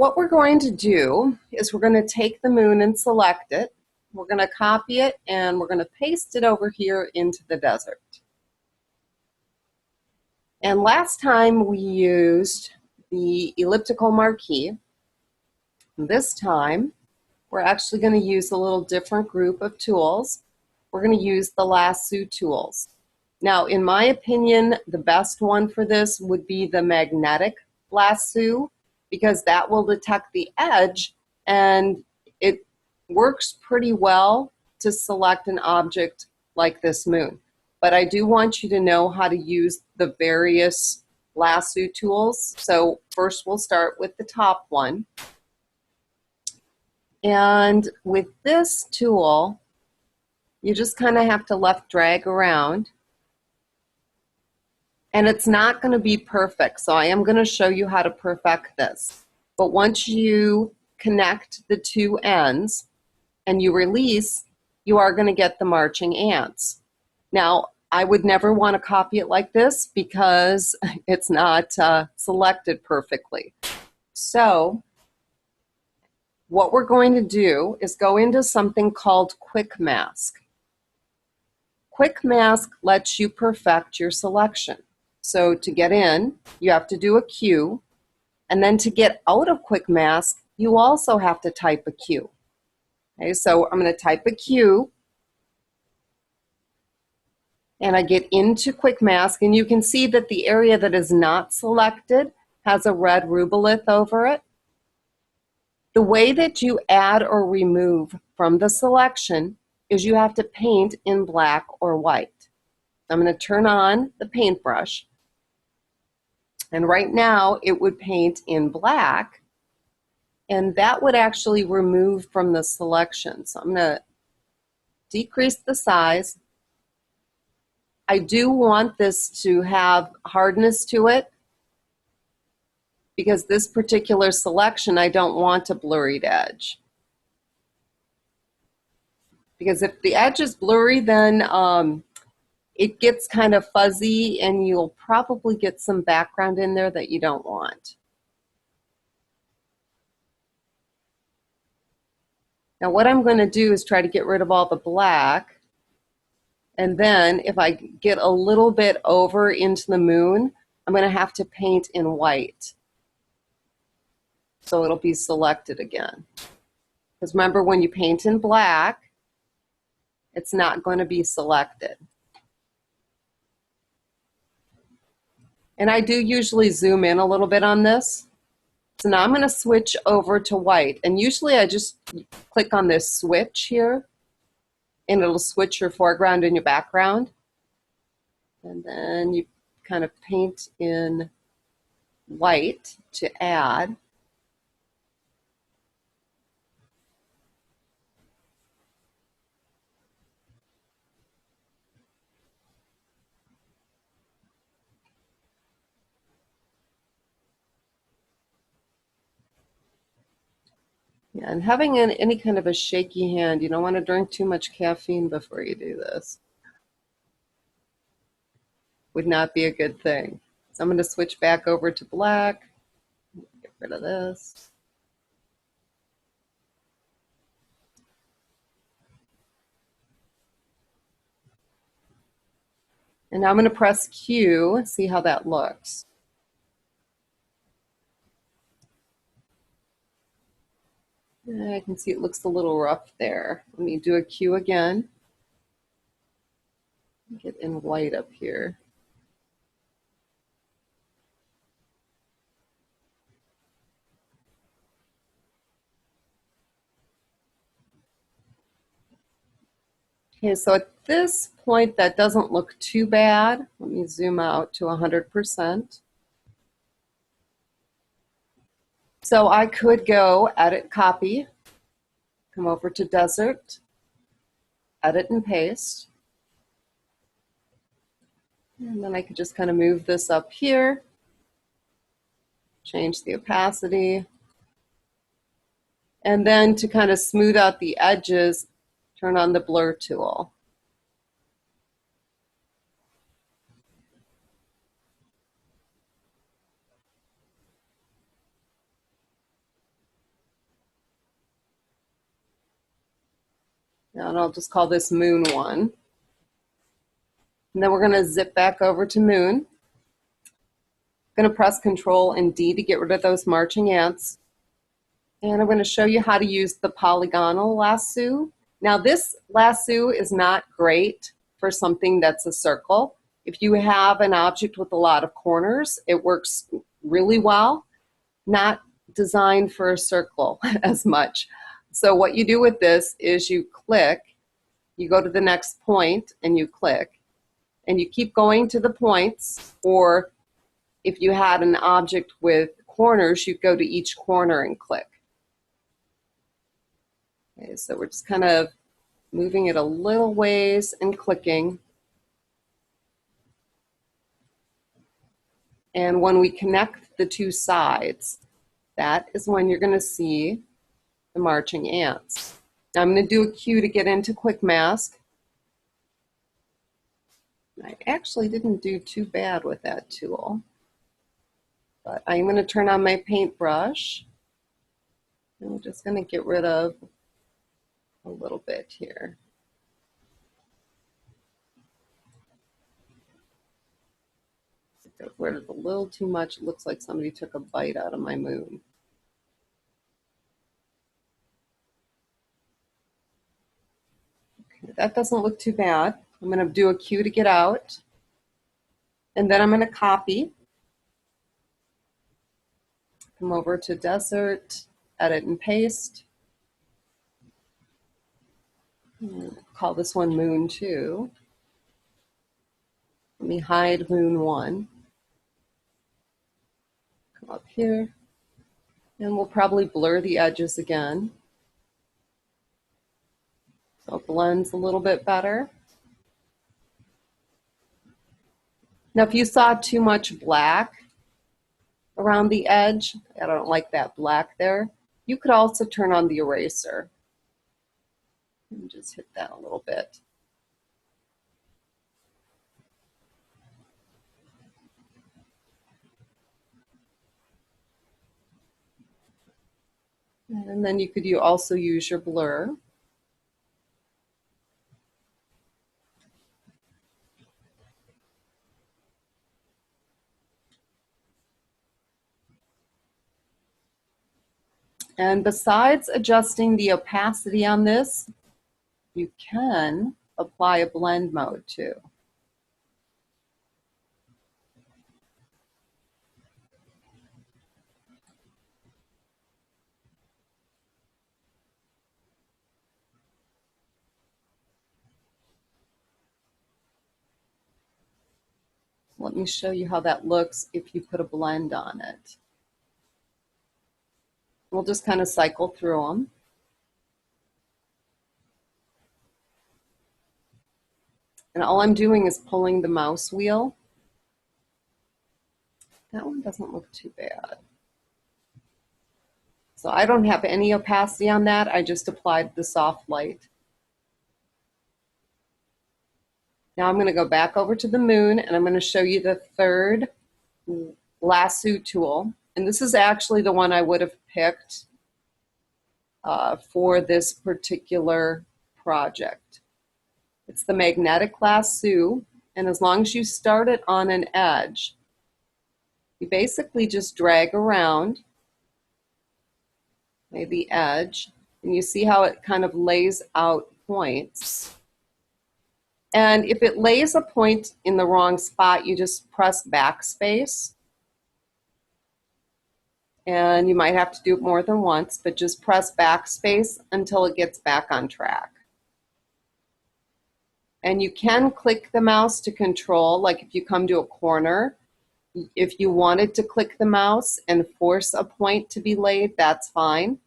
What we're going to do is we're going to take the moon and select it. We're going to copy it and we're going to paste it over here into the desert. And last time we used the elliptical marquee. This time we're actually going to use a little different group of tools. We're going to use the lasso tools. Now, in my opinion, the best one for this would be the magnetic lasso, because that will detect the edge and it works pretty well to select an object like this moon. But I do want you to know how to use the various lasso tools. So first we'll start with the top one. And with this tool, you just kind of have to left drag around. And it's not going to be perfect, so I am going to show you how to perfect this. But once you connect the two ends and you release, you are going to get the marching ants. Now, I would never want to copy it like this because it's not selected perfectly. So what we're going to do is go into something called Quick Mask. Quick Mask lets you perfect your selection. So to get in, you have to do a Q, and then to get out of Quick Mask, you also have to type a Q. Okay, so I'm going to type a Q, and I get into Quick Mask, and you can see that the area that is not selected has a red rubellith over it. The way that you add or remove from the selection is you have to paint in black or white. I'm going to turn on the paintbrush. And right now it would paint in black, and that would actually remove from the selection. So I'm going to decrease the size. I do want this to have hardness to it because this particular selection, I don't want a blurred edge. Because if the edge is blurry, then it gets kind of fuzzy and you'll probably get some background in there that you don't want. Now what I'm going to do is try to get rid of all the black, and then if I get a little bit over into the moon, I'm going to have to paint in white. So it'll be selected again. Because remember, when you paint in black, it's not going to be selected. And I do usually zoom in a little bit on this. So now I'm going to switch over to white. And usually I just click on this switch here, and it'll switch your foreground and your background. And then you kind of paint in white to add. Yeah, and having any kind of a shaky hand, you don't want to drink too much caffeine before you do this. Would not be a good thing. So I'm going to switch back over to black. Get rid of this. And now I'm going to press Q, see how that looks. I can see it looks a little rough there. Let me do a Q again. Get in white up here. Okay, so at this point that doesn't look too bad. Let me zoom out to 100%. So I could go edit copy, come over to desert, edit and paste. And then I could just kind of move this up here, change the opacity. And then to kind of smooth out the edges, turn on the blur tool. And I'll just call this Moon 1. And then we're going to zip back over to Moon. I'm going to press Control and D to get rid of those marching ants. And I'm going to show you how to use the polygonal lasso. Now this lasso is not great for something that's a circle. If you have an object with a lot of corners, it works really well. Not designed for a circle as much. So what you do with this is you click, you go to the next point and you click, and you keep going to the points, or if you had an object with corners, you go to each corner and click. Okay, so we're just kind of moving it a little ways and clicking. And when we connect the two sides, that is when you're going to see the marching ants. Now I'm going to do a cue to get into Quick Mask. I actually didn't do too bad with that tool, but I'm going to turn on my paintbrush. And we're just going to get rid of a little bit here. Get rid of a little too much. It looks like somebody took a bite out of my moon. Okay, that doesn't look too bad. I'm going to do a cue to get out, and then I'm going to copy. Come over to Desert, Edit and Paste. Call this one Moon 2. Let me hide Moon 1. Come up here, and we'll probably blur the edges again, so it blends a little bit better. Now if you saw too much black around the edge, I don't like that black there, you could also turn on the eraser and just hit that a little bit. And then you could also use your blur. And besides adjusting the opacity on this, you can apply a blend mode too. Let me show you how that looks if you put a blend on it. We'll just kind of cycle through them. And all I'm doing is pulling the mouse wheel. That one doesn't look too bad. So I don't have any opacity on that. I just applied the soft light. Now I'm going to go back over to the moon, and I'm going to show you the third lasso tool. And this is actually the one I would have picked for this particular project. It's the magnetic lasso, and as long as you start it on an edge, you basically just drag around the edge, and you see how it kind of lays out points. And if it lays a point in the wrong spot, you just press backspace. And you might have to do it more than once, but just press backspace until it gets back on track. And you can click the mouse to control, like if you come to a corner, if you wanted to click the mouse and force a point to be laid, that's fine.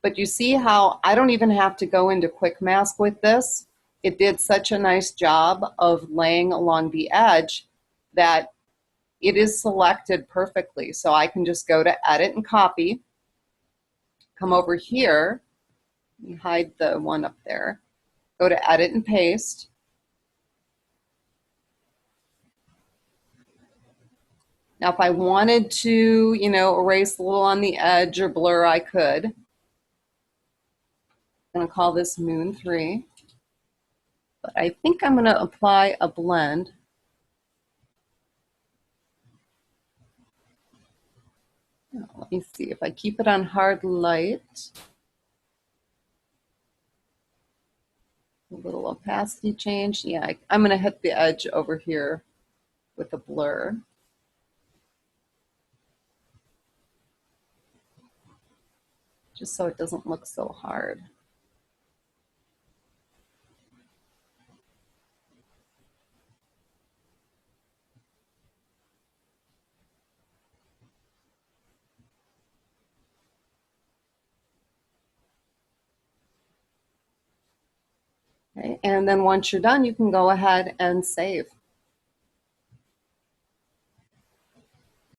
But you see how I don't even have to go into Quick Mask with this. It did such a nice job of laying along the edge that it is selected perfectly. So I can just go to Edit and Copy, come over here, and hide the one up there, go to Edit and Paste. Now if I wanted to, erase a little on the edge or blur, I could. I'm going to call this Moon 3. But I think I'm going to apply a blend. Let me see if I keep it on hard light. A little opacity change. Yeah, I'm going to hit the edge over here with a blur. Just so it doesn't look so hard. Okay, and then once you're done, you can go ahead and save.